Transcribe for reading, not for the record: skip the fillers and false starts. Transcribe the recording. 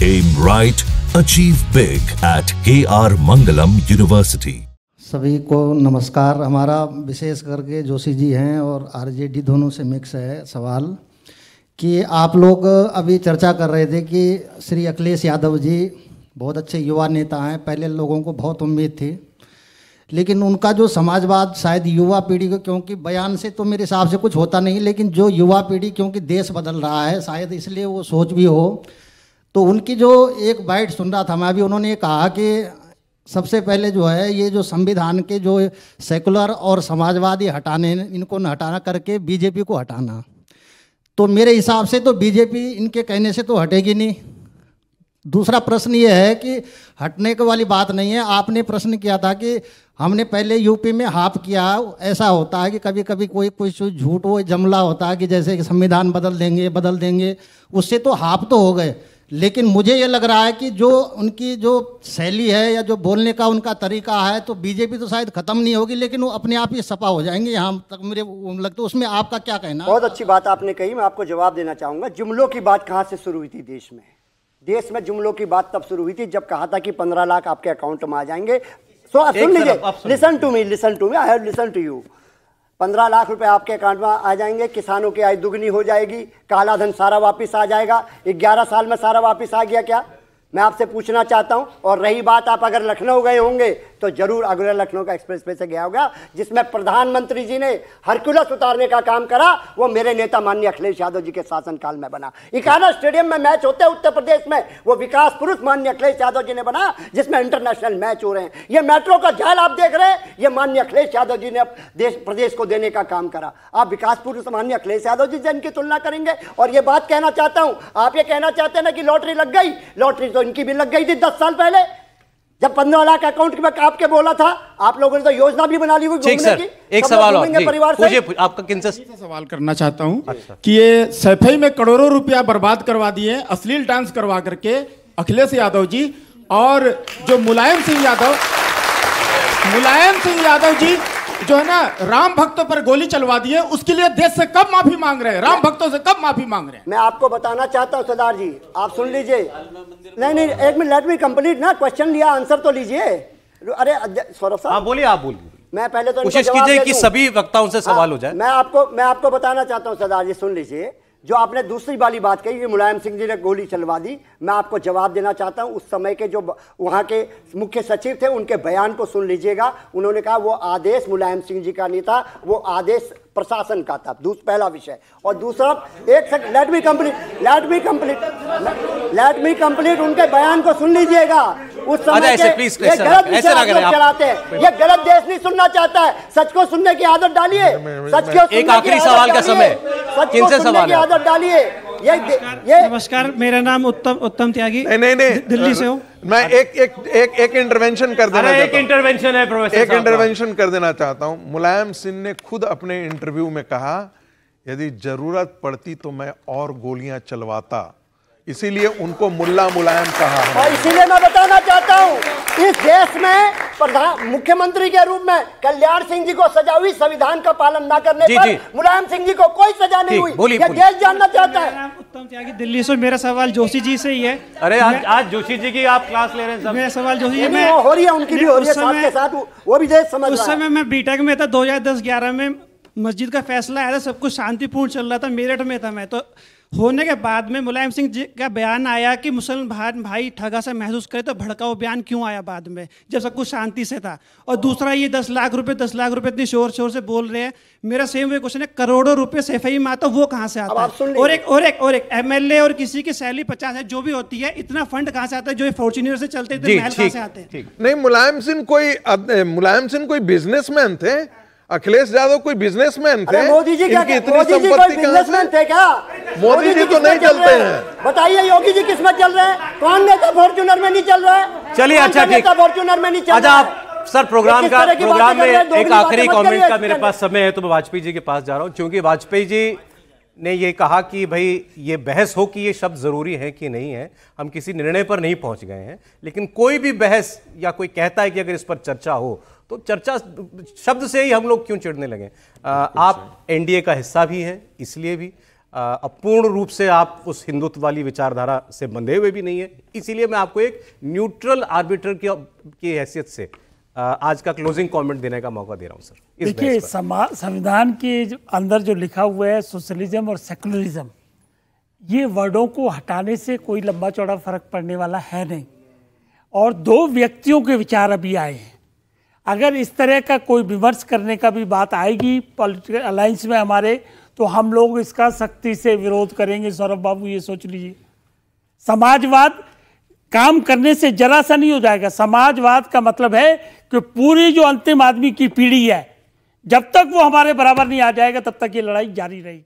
Aim right, achieve big at KR Mangalam University. सभी को नमस्कार। हमारा विशेष करके जोशी जी हैं और आरजेडी दोनों से मिक्स है सवाल कि आप लोग अभी चर्चा कर रहे थे कि श्री अखिलेश यादव जी बहुत अच्छे युवा नेता हैं। पहले लोगों को बहुत उम्मीद थी, लेकिन उनका जो समाजवाद शायद युवा पीढ़ी को, क्योंकि बयान से तो मेरे हिसाब से कुछ होता नहीं, लेकिन जो युवा पीढ़ी, क्योंकि देश बदल रहा है शायद इसलिए वो सोच भी हो, तो उनकी जो एक बाइट सुन रहा था मैं अभी, उन्होंने कहा कि सबसे पहले जो है ये जो संविधान के जो सेकुलर और समाजवादी हटाने, इनको न हटाना करके बीजेपी को हटाना। तो मेरे हिसाब से तो बीजेपी इनके कहने से तो हटेगी नहीं। दूसरा प्रश्न ये है कि हटने के वाली बात नहीं है। आपने प्रश्न किया था कि हमने पहले यूपी में हाफ किया। ऐसा होता है कि कभी कभी कोई झूठ वो जमला होता है कि जैसे कि संविधान बदल देंगे, उससे तो हाफ तो हो गए। लेकिन मुझे ये लग रहा है कि जो उनकी जो शैली है या जो बोलने का उनका तरीका है, तो बीजेपी तो शायद खत्म नहीं होगी, लेकिन वो अपने आप ही सपा हो जाएंगे यहाँ तक मुझे लगता है। उसमें आपका क्या कहना है? बहुत अच्छी बात आपने कही, मैं आपको जवाब देना चाहूँगा। जुमलों की बात कहाँ से शुरू हुई थी देश में? देश में जुमलों की बात तब शुरू हुई थी जब कहा था कि 15 लाख आपके अकाउंट में आ जाएंगे। सुन लीजिए, listen to me, I have listen to you. 15 lakh रुपए आपके अकाउंट में आ जाएंगे, किसानों की आय दुगनी हो जाएगी, काला धन सारा वापस आ जाएगा। 11 साल में सारा वापस आ गया क्या? मैं आपसे पूछना चाहता हूं। और रही बात, आप अगर लखनऊ गए होंगे तो जरूर आगरा लखनऊ का एक्सप्रेस वे से गया होगा, जिसमें प्रधानमंत्री जी ने हरकुलस उतारने का काम करा। वो मेरे नेता माननीय अखिलेश यादव जी के शासनकाल में बना। इकाना स्टेडियम में मैच होते हैं उत्तर प्रदेश में, वो विकास पुरुष माननीय अखिलेश यादव जी ने बना, जिसमें इंटरनेशनल मैच हो रहे हैं। ये मेट्रो का जाल आप देख रहे हैं, ये माननीय अखिलेश यादव जी ने देश प्रदेश को देने का काम करा। आप विकास पुरुष माननीय अखिलेश यादव जी से इनकी तुलना करेंगे? और ये बात कहना चाहता हूं, आप ये कहना चाहते हैं ना कि लॉटरी लग गई, लॉटरी तो इनकी भी लग गई थी 10 साल पहले, जब 15 लाख अकाउंट में आपके बोला था। आप लोगों ने तो योजना भी बना ली हुई घूमने की। एक सवाल परिवार से आपका किनसे सवाल करना चाहता हूं कि ये सफाई में करोड़ों रुपया बर्बाद करवा दिए अश्लील डांस करवा करके अखिलेश यादव जी, और जो मुलायम सिंह यादव जी जो है ना राम भक्तों पर गोली चलवा दी है, उसके लिए देश से कब माफी मांग रहे हैं? राम भक्तों से कब माफी मांग रहे हैं? मैं आपको बताना चाहता हूं सरदार जी, आप सुन लीजिए। नहीं, एक मिनट, लेट मी कंप्लीट ना। क्वेश्चन लिया, आंसर तो लीजिए। अरे सौरभ साहब, आप बोलिए। मैं पहले तो कोशिश कीजिए कि सभी वक्ताओं से सवाल हो जाए। मैं आपको बताना चाहता हूं सरदार जी, सुन लीजिए। जो आपने दूसरी वाली बात कही कि मुलायम सिंह जी ने गोली चलवा दी, मैं आपको जवाब देना चाहता हूं। उस समय के जो वहां के मुख्य सचिव थे, उनके बयान को सुन लीजिएगा। उन्होंने कहा वो आदेश मुलायम सिंह जी का नहीं था, वो आदेश प्रशासन का था। पहला विषय। और दूसरा, एक सेकंड, लेट मी कंप्लीट उनके बयान को सुन लीजिएगा। उस समय के ये गलत विषय चलाते हैं, ये गलत देश नहीं सुनना चाहता है। सच को सुनने की आदत डालिए। सच को एक आखिरी सवाल का समय, किनसे सवाल है? आदत डालिए। ये नमस्कार, मेरा नाम उत्तम त्यागी, नहीं दिल्ली से हूँ। मैं एक इंटरवेंशन कर देना एक इंटरवेंशन है प्रोफेसर, एक इंटरवेंशन कर देना चाहता हूं। मुलायम सिंह ने खुद अपने इंटरव्यू में कहा, यदि जरूरत पड़ती तो मैं और गोलियां चलवाता, इसीलिए उनको मुल्ला मुलायम कहा है। और इसीलिए मैं बताना चाहता हूं, इस देश में मुख्यमंत्री के रूप में कल्याण सिंह जी को सजा हुई संविधान का पालन न करने पर मुलायम सिंह जी को कोई सजा नहीं हुई। ये देश जानना चाहता है। उत्तम त्यागी, दिल्ली से। मेरा सवाल जोशी जी से ही है। अरे आज जोशी जी की आप क्लास ले रहे हैं। मेरा सवाल जोशी जी में हो रही है, उनकी भी हो रही है साथ के साथ, वो भी देश समझ रहा है। उस समय मैं बीटेक में था, 2010-11 में मस्जिद का फैसला आया था, सब कुछ शांतिपूर्ण चल रहा था, मेरठ में था मैं। तो होने के बाद में मुलायम सिंह जी का बयान आया कि मुसलमान भाई ठगा सा महसूस करे, तो भड़काऊ बयान क्यों आया बाद में, जब सब कुछ शांति से था? और दूसरा, ये 10 लाख रुपए इतनी शोर से बोल रहे हैं। मेरा सेम वे क्वेश्चन है, करोड़ों रुपए सफाई में आता, वो कहाँ से आता है? और एक एमएलए और किसी की सैलरी 50 है, जो भी होती है, इतना फंड कहाँ से आता है? जो फॉर्च्यूनर से चलते थे, महल कहाँ से आते हैं? नहीं, मुलायम सिंह कोई बिजनेसमैन थे। अखिलेश यादव कोई बिजनेसमैन थे? मोदी जी क्या बिजनेसमैन थे क्या? मोदी जी तो नहीं चलते हैं। बताइए, योगी जी किसमें चल रहे हैं? कौन नेता फॉर्च्यूनर में नहीं चल रहा है? चलिए, अच्छा ठीक, फॉर्च्यूनर में नहीं चल रहा है। सर, प्रोग्राम में एक आखिरी कमेंट का मेरे पास समय है, तो मैं वाजपेयी जी के पास जा रहा हूं, क्योंकि वाजपेयी जी ने ये कहा कि भाई ये बहस हो कि ये शब्द जरूरी है कि नहीं है, हम किसी निर्णय पर नहीं पहुंच गए हैं, लेकिन कोई भी बहस या कोई कहता है कि अगर इस पर चर्चा हो तो चर्चा शब्द से ही हम लोग क्यों चिढ़ने लगे? आप एनडीए का हिस्सा भी हैं, इसलिए भी पूर्ण रूप से आप उस हिंदुत्व वाली विचारधारा से बंधे हुए भी नहीं है, इसीलिए मैं आपको एक न्यूट्रल आर्बिटर की हैसियत से आज का क्लोजिंग कमेंट देने का मौका दे रहा हूं सर। देखिए, संविधान के अंदर जो लिखा हुआ है सोशलिज्म और सेकुलरिज्म, ये वर्डों को हटाने से कोई लंबा चौड़ा फर्क पड़ने वाला है नहीं। और दो व्यक्तियों के विचार अभी आए हैं, अगर इस तरह का कोई विमर्श करने का भी बात आएगी पॉलिटिकल अलायंस में हमारे, तो हम लोग इसका सख्ती से विरोध करेंगे। सौरभ बाबू ये सोच लीजिए, समाजवाद काम करने से जरा सा नहीं हो जाएगा। समाजवाद का मतलब है कि पूरी जो अंतिम आदमी की पीढ़ी है, जब तक वो हमारे बराबर नहीं आ जाएगा तब तक ये लड़ाई जारी रहेगी।